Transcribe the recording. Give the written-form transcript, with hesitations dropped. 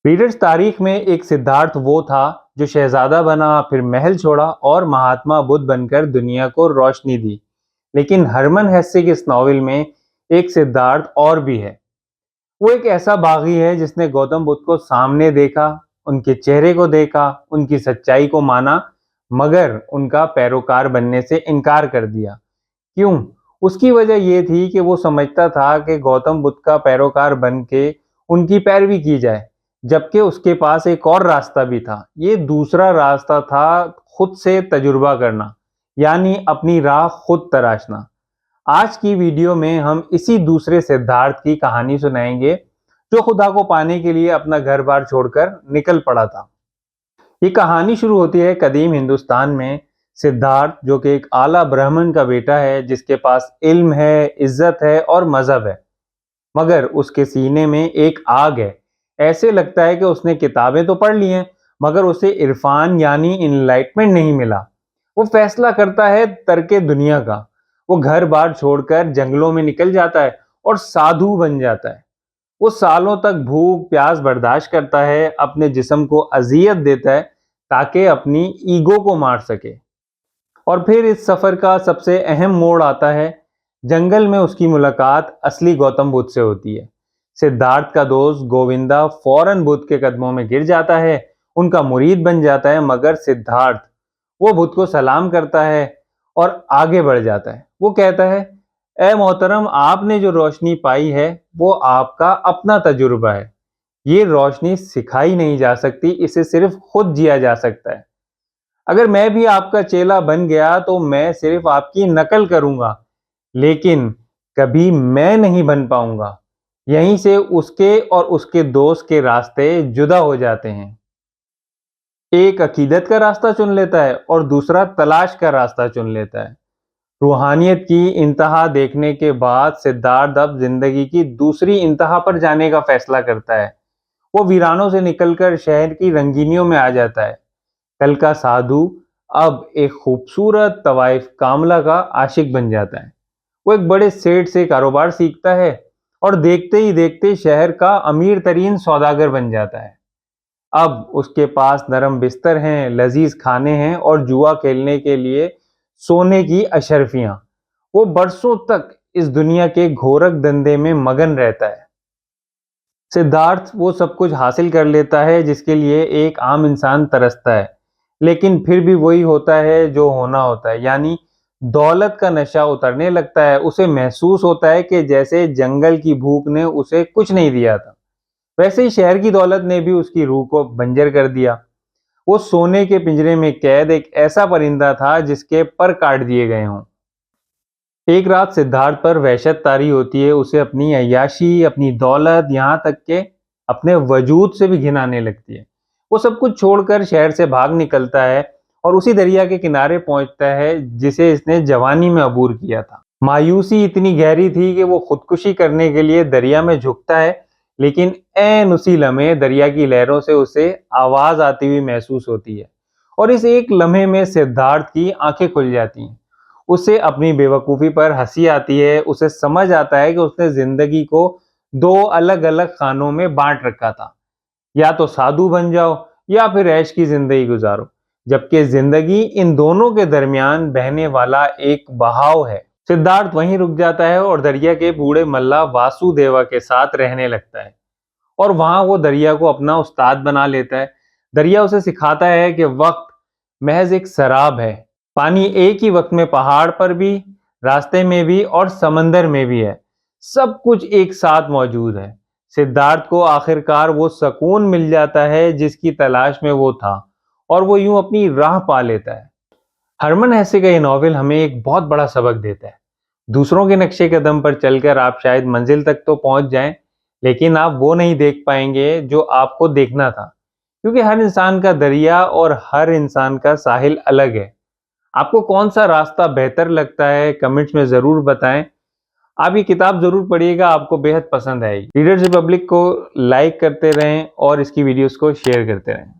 Readers, तारीख में एक सिद्धार्थ वो था जो शहजादा बना, फिर महल छोड़ा और महात्मा बुद्ध बनकर दुनिया को रोशनी दी। लेकिन हरमन हेस्से की इस नॉवेल में एक सिद्धार्थ और भी है। वो एक ऐसा बागी है जिसने गौतम बुद्ध को सामने देखा, उनके चेहरे को देखा, उनकी सच्चाई को माना, मगर उनका पैरोकार बनने से इनकार कर दिया। क्यों? उसकी वजह यह थी कि वो समझता था कि गौतम बुद्ध का पैरोकार बन के उनकी पैरवी की जाए, जबकि उसके पास एक और रास्ता भी था। ये दूसरा रास्ता था खुद से तजुर्बा करना, यानी अपनी राह खुद तराशना। आज की वीडियो में हम इसी दूसरे सिद्धार्थ की कहानी सुनाएंगे, जो खुदा को पाने के लिए अपना घर बार छोड़कर निकल पड़ा था। ये कहानी शुरू होती है कदीम हिंदुस्तान में। सिद्धार्थ, जो कि एक आला ब्राह्मण का बेटा है, जिसके पास इल्म है, इज्जत है और मजहब है, मगर उसके सीने में एक आग है। ऐसे लगता है कि उसने किताबें तो पढ़ ली हैं, मगर उसे इरफान यानी इनलाइटमेंट नहीं मिला। वो फैसला करता है तर्के दुनिया का। वो घर बार छोड़कर जंगलों में निकल जाता है और साधु बन जाता है। वो सालों तक भूख प्यास बर्दाश्त करता है, अपने जिस्म को अजियत देता है ताकि अपनी ईगो को मार सके। और फिर इस सफर का सबसे अहम मोड़ आता है। जंगल में उसकी मुलाकात असली गौतम बुद्ध से होती है। सिद्धार्थ का दोस्त गोविंदा फौरन बुद्ध के कदमों में गिर जाता है, उनका मुरीद बन जाता है। मगर सिद्धार्थ, वो बुद्ध को सलाम करता है और आगे बढ़ जाता है। वो कहता है, ए मोहतरम, आपने जो रोशनी पाई है वो आपका अपना तजुर्बा है। ये रोशनी सिखाई नहीं जा सकती, इसे सिर्फ खुद जिया जा सकता है। अगर मैं भी आपका चेला बन गया तो मैं सिर्फ आपकी नकल करूंगा, लेकिन कभी मैं नहीं बन पाऊंगा। यहीं से उसके और उसके दोस्त के रास्ते जुदा हो जाते हैं। एक अकीदत का रास्ता चुन लेता है और दूसरा तलाश का रास्ता चुन लेता है। रूहानियत की इंतहा देखने के बाद सिद्धार्थ अब जिंदगी की दूसरी इंतहा पर जाने का फैसला करता है। वो वीरानों से निकलकर शहर की रंगीनियों में आ जाता है। कल का साधु अब एक खूबसूरत तवाइफ कामला का आशिक बन जाता है। वो एक बड़े सेठ से कारोबार सीखता है और देखते ही देखते शहर का अमीर तरीन सौदागर बन जाता है। अब उसके पास नरम बिस्तर हैं, लजीज खाने हैं और जुआ खेलने के लिए सोने की अशरफियां। वो बरसों तक इस दुनिया के घोरक धंधे में मगन रहता है। सिद्धार्थ वो सब कुछ हासिल कर लेता है जिसके लिए एक आम इंसान तरसता है, लेकिन फिर भी वही होता है जो होना होता है, यानी दौलत का नशा उतरने लगता है। उसे महसूस होता है कि जैसे जंगल की भूख ने उसे कुछ नहीं दिया था, वैसे ही शहर की दौलत ने भी उसकी रूह को बंजर कर दिया। वो सोने के पिंजरे में कैद एक ऐसा परिंदा था जिसके पर काट दिए गए हों। एक रात सिद्धार्थ पर वहशत तारी होती है। उसे अपनी अय्याशी, अपनी दौलत, यहाँ तक के अपने वजूद से भी घिन आने लगती है। वो सब कुछ छोड़कर शहर से भाग निकलता है और उसी दरिया के किनारे पहुंचता है जिसे इसने जवानी में अबूर किया था। मायूसी इतनी गहरी थी कि वो खुदकुशी करने के लिए दरिया में झुकता है, लेकिन ऐन उसी लम्हे दरिया की लहरों से उसे आवाज आती हुई महसूस होती है। और इस एक लम्हे में सिद्धार्थ की आंखें खुल जाती हैं। उसे अपनी बेवकूफ़ी पर हंसी आती है। उसे समझ आता है कि उसने जिंदगी को दो अलग अलग खानों में बांट रखा था, या तो साधु बन जाओ या फिर ऐश की जिंदगी गुजारो, जबकि जिंदगी इन दोनों के दरमियान बहने वाला एक बहाव है। सिद्धार्थ वहीं रुक जाता है और दरिया के बूढ़े मल्ला वासुदेवा के साथ रहने लगता है। और वहां वो दरिया को अपना उस्ताद बना लेता है। दरिया उसे सिखाता है कि वक्त महज एक शराब है। पानी एक ही वक्त में पहाड़ पर भी, रास्ते में भी और समंदर में भी है। सब कुछ एक साथ मौजूद है। सिद्धार्थ को आखिरकार वो सुकून मिल जाता है जिसकी तलाश में वो था, और वो यूं अपनी राह पा लेता है। हरमन हेसे का ये नॉवेल हमें एक बहुत बड़ा सबक देता है। दूसरों के नक्शे कदम पर चलकर आप शायद मंजिल तक तो पहुंच जाएं, लेकिन आप वो नहीं देख पाएंगे जो आपको देखना था, क्योंकि हर इंसान का दरिया और हर इंसान का साहिल अलग है। आपको कौन सा रास्ता बेहतर लगता है, कमेंट्स में ज़रूर बताएं। आप ये किताब ज़रूर पढ़िएगा, आपको बेहद पसंद आएगी। रीडर्स रिपब्लिक को लाइक करते रहें और इसकी वीडियोस को शेयर करते रहें।